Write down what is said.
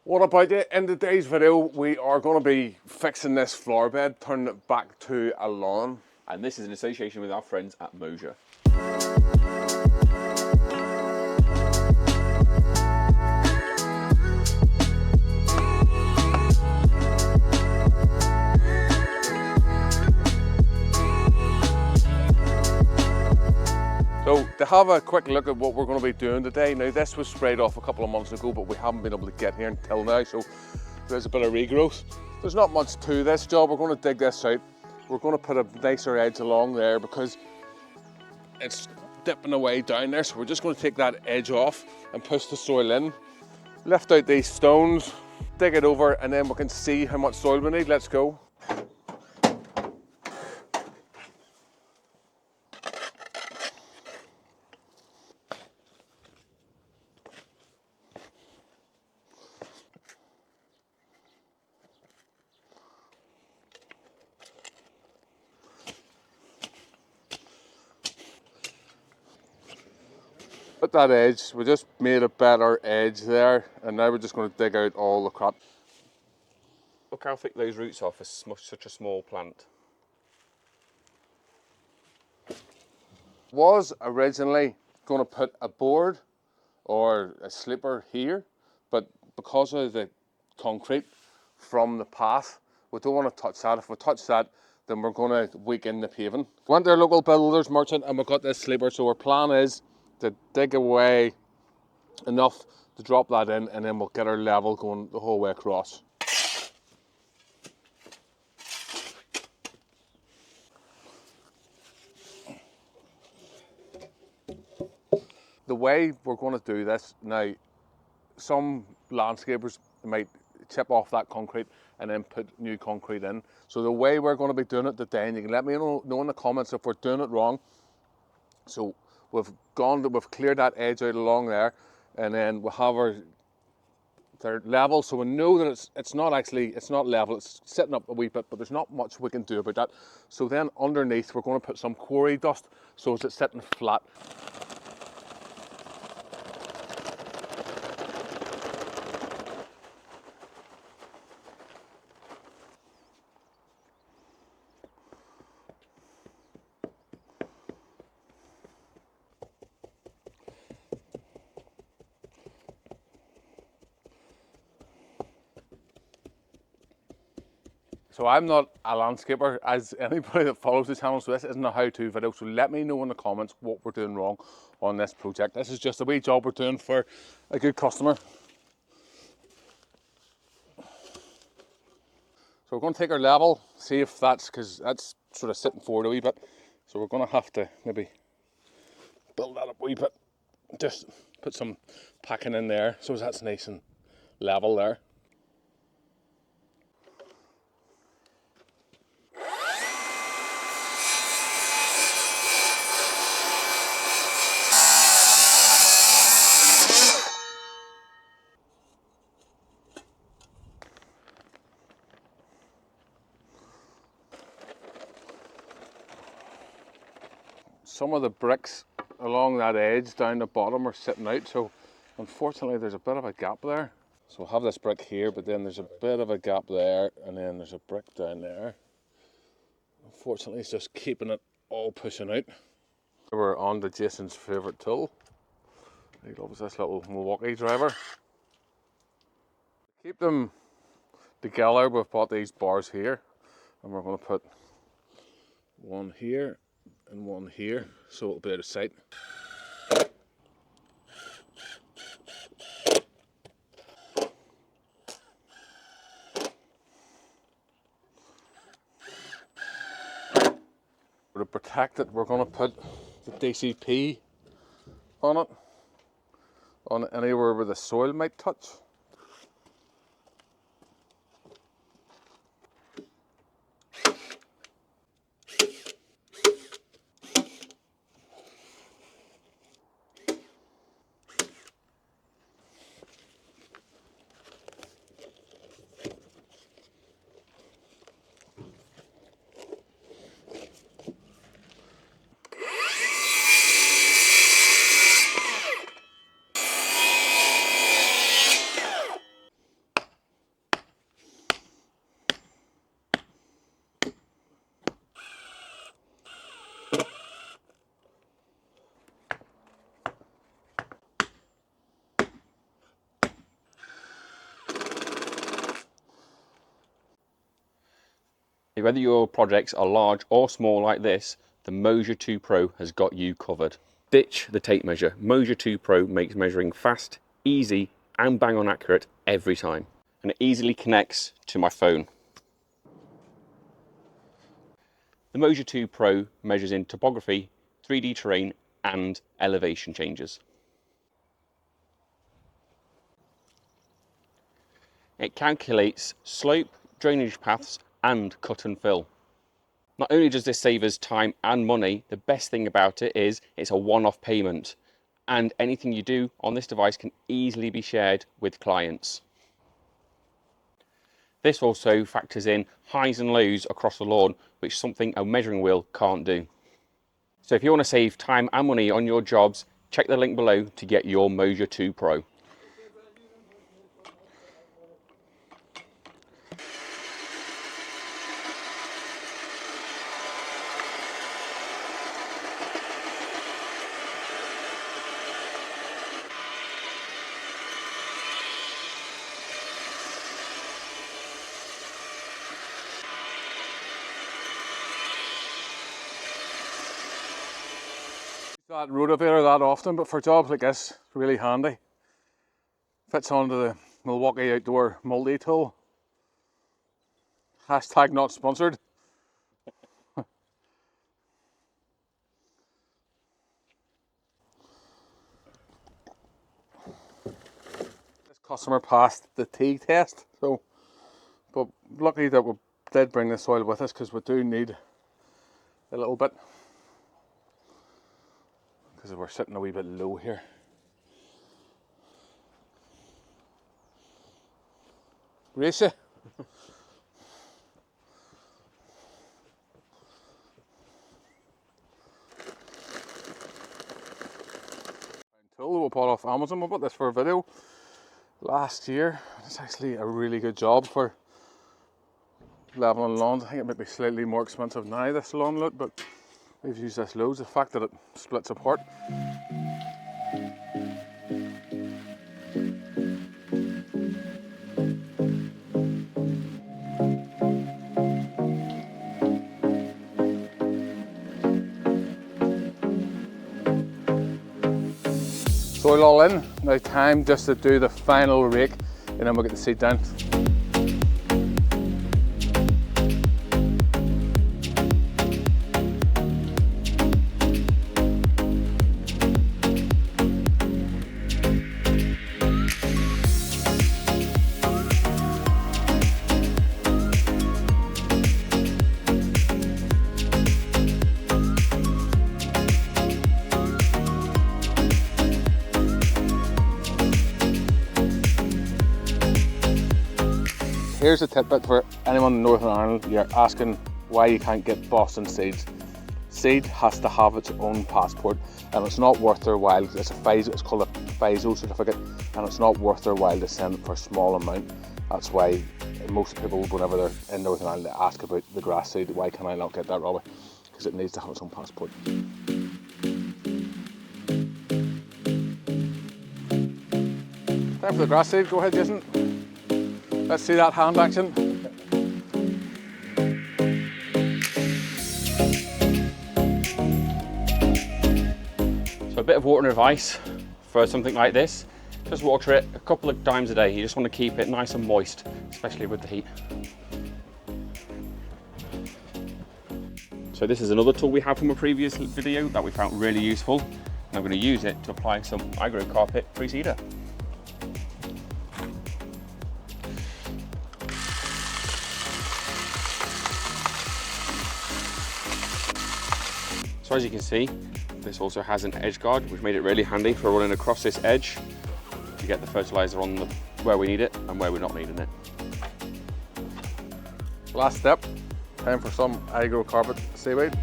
What about you? In today's video, we are going to be fixing this floor bed, turning it back to a lawn. And this is in association with our friends at Moja. So to have a quick look at what we're going to be doing today, now this was sprayed off a couple of months ago, but we haven't been able to get here until now, so there's a bit of regrowth. There's not much to this job. We're going to dig this out. We're going to put a nicer edge along there because it's dipping away down there, so we're just going to take that edge off and push the soil in. Lift out these stones, dig it over, and then we can see how much soil we need. Let's go. At that edge, we just made a better edge there, and now we're just going to dig out all the crap. Look how thick those roots are for such a small plant. Was originally going to put a board or a slipper here, but because of the concrete from the path, we don't want to touch that. If we touch that, then we're going to weaken the paving. Went to our local builder's merchant and we got this sleeper, so our plan is to dig away enough to drop that in, and then we'll get our level going the whole way across. The way we're going to do this now, some landscapers might chip off that concrete and then put new concrete in. So the way we're going to be doing it today, and you can let me know in the comments if we're doing it wrong. So we've cleared that edge out along there, and then we'll have they're level, so we know that it's not level, it's sitting up a wee bit, but there's not much we can do about that. So then underneath we're going to put some quarry dust so it's sitting flat. So I'm not a landscaper, as anybody that follows the channel, so this isn't a how-to video, so let me know in the comments what we're doing wrong on this project. This is just a wee job we're doing for a good customer. So we're going to take our level, see if because that's sort of sitting forward a wee bit, so we're going to have to maybe build that up a wee bit, just put some packing in there so that's nice and level there. Some of the bricks along that edge down the bottom are sitting out, so unfortunately there's a bit of a gap there. So we'll have this brick here, but then there's a bit of a gap there, and then there's a brick down there. Unfortunately it's just keeping it all pushing out. We're on to Jason's favourite tool. He loves this little Milwaukee driver. To keep them together, we've bought these bars here, and we're going to put one here and one here, so it'll be out of sight. To protect it, we're going to put the DCP on it, on anywhere where the soil might touch. So whether your projects are large or small like this, the Mosia 2 Pro has got you covered. Ditch the tape measure. Mosia 2 Pro makes measuring fast, easy and bang on accurate every time. And it easily connects to my phone. The Mosia 2 Pro measures in topography, 3D terrain and elevation changes. It calculates slope, drainage paths and cut and fill. Not only does this save us time and money, the best thing about it is it's a one-off payment, and anything you do on this device can easily be shared with clients. This also factors in highs and lows across the lawn, which is something a measuring wheel can't do. So if you want to save time and money on your jobs, check the link below to get your Mosia 2 Pro. That rotavator that often, but for jobs like this, it's really handy. Fits onto the Milwaukee Outdoor multi-tool. Hashtag not sponsored. This customer passed the T test, so, but lucky that we did bring the soil with us, because we do need a little bit, because we're sitting a wee bit low here. Race you. Tool we bought off Amazon. We bought this for a video last year. It's actually a really good job for leveling lawns. I think it might be slightly more expensive now, this lawn look, but we've used this loads. The fact that it splits apart. Soil all in, now time just to do the final rake and then we'll get the seed down. Here's a tidbit for anyone in Northern Ireland. You're asking why you can't get Boston seeds. Seed has to have its own passport, and it's not worth their while. It's called a FISO certificate, and it's not worth their while to send it for a small amount. That's why most people, whenever they're in Northern Ireland, they ask about the grass seed. Why can I not get that, Robbie? Because it needs to have its own passport. Time for the grass seed. Go ahead, Jason. Let's see that hand action. So a bit of water and advice for something like this. Just water it a couple of times a day. You just want to keep it nice and moist, especially with the heat. So this is another tool we have from a previous video that we found really useful. And I'm going to use it to apply some AgroCarpet free seeder. So as you can see, this also has an edge guard, which made it really handy for running across this edge to get the fertilizer on where we need it and where we're not needing it. Last step, time for some AgroCarpet seaweed.